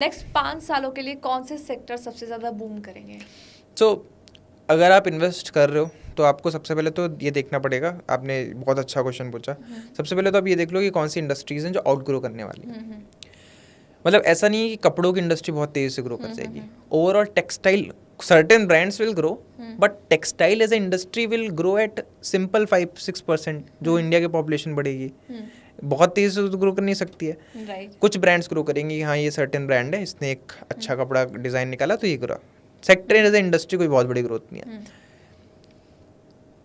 Next 5 सालों के लिए कौन से सेक्टर सबसे ज़्यादा बूम करेंगे? सो अगर आप इन्वेस्ट कर रहे हो तो आपको सबसे पहले तो ये देखना पड़ेगा, आपने बहुत अच्छा क्वेश्चन पूछा। सबसे पहले तो आप ये देख लो कि कौन सी इंडस्ट्रीज हैं जो आउटग्रो करने वाली हैं। मतलब ऐसा नहीं है कि कपड़ों की इंडस्ट्री बहुत तेज़ी से ग्रो कर जाएगी। Overall textile, certain brands will grow, but textile as a industry will grow at simple 5-6%, जो इंडिया की पॉपुलेशन बढ़ेगी। बहुत तेज़ी से तो ग्रो कर नहीं सकती है। कुछ ब्रांड्स ग्रो करेंगी, हाँ ये सर्टेन ब्रांड है, इसने एक अच्छा कपड़ा डिज़ाइन निकाला तो ये grow. Sector as a industry कोई बहुत बड़ी ग्रोथ नहीं है।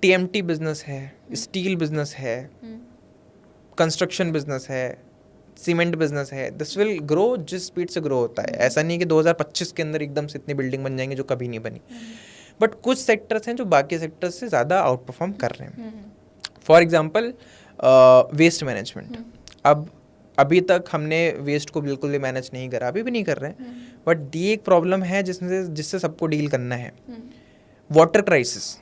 टीएमटी बिजनेस है, स्टील बिजनेस है, कंस्ट्रक्शन बिजनेस है, सीमेंट बिजनेस है, दिस विल ग्रो जिस स्पीड से ग्रो होता है। ऐसा नहीं कि 2025 के अंदर एकदम से इतनी बिल्डिंग बन जाएंगी जो कभी नहीं बनी। बट कुछ सेक्टर्स हैं जो बाकी सेक्टर्स से ज़्यादा आउट परफॉर्म कर रहे हैं। For example waste management. अब अभी तक हमने वेस्ट को बिल्कुल भी मैनेज नहीं करा, अभी भी नहीं कर रहे हैं, बट ये एक प्रॉब्लम है जिससे सबको डील करना है। वाटर क्राइसिस,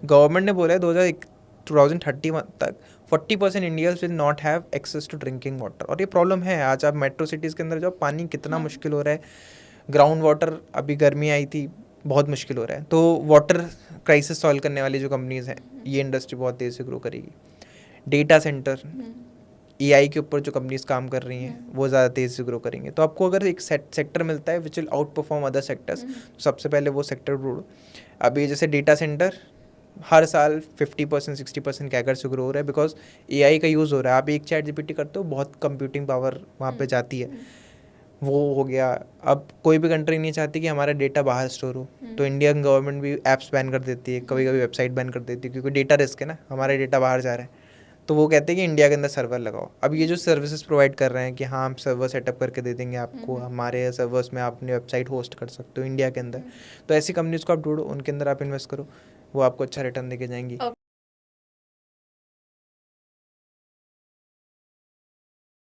गवर्नमेंट ने बोला है 2030 तक 40% Indians will not have access to drinking water, और ये प्रॉब्लम है। आज आप मेट्रो सिटीज़ के अंदर जाओ, पानी कितना मुश्किल हो रहा है। ग्राउंड वाटर, अभी गर्मी आई थी, बहुत मुश्किल हो रहा है। तो वाटर क्राइसिस सॉल्व करने वाली जो कंपनीज हैं, ये इंडस्ट्री बहुत तेज़ी से ग्रो करेगी। डेटा सेंटर, एआई के ऊपर जो कंपनीज काम कर रही हैं वो ज़्यादा तेज़ी से ग्रो करेंगे। तो आपको अगर एक सेक्टर मिलता है which will out perform other sectors, तो सबसे पहले वो सेक्टर ढूंढो। अभी जैसे डेटा सेंटर हर साल 50% 60% कैगर से ग्रो हो रहा है, बिकॉज एआई का यूज़ हो रहा है। आप एक चैट जीपीटी करते हो, बहुत कंप्यूटिंग पावर वहाँ पे जाती है। वो हो गया। अब कोई भी कंट्री नहीं चाहती कि हमारा डेटा बाहर स्टोर हो, तो इंडियन गवर्नमेंट भी ऐप्स बैन कर देती है, कभी कभी वेबसाइट बैन कर देती है, क्योंकि डेटा रिस्क है ना, हमारा डेटा बाहर जा रहा है। तो वो कहते हैं कि इंडिया के अंदर सर्वर लगाओ। अब ये जो सर्विसेज प्रोवाइड कर रहे हैं कि हाँ हम सर्वर सेटअप करके दे देंगे आपको, हमारे सर्वर्स में आप अपनी वेबसाइट होस्ट कर सकते हो इंडिया के अंदर, तो ऐसी कंपनीज को आप ढूंढो, उनके अंदर आप इन्वेस्ट करो, वो आपको अच्छा रिटर्न देके जाएंगी।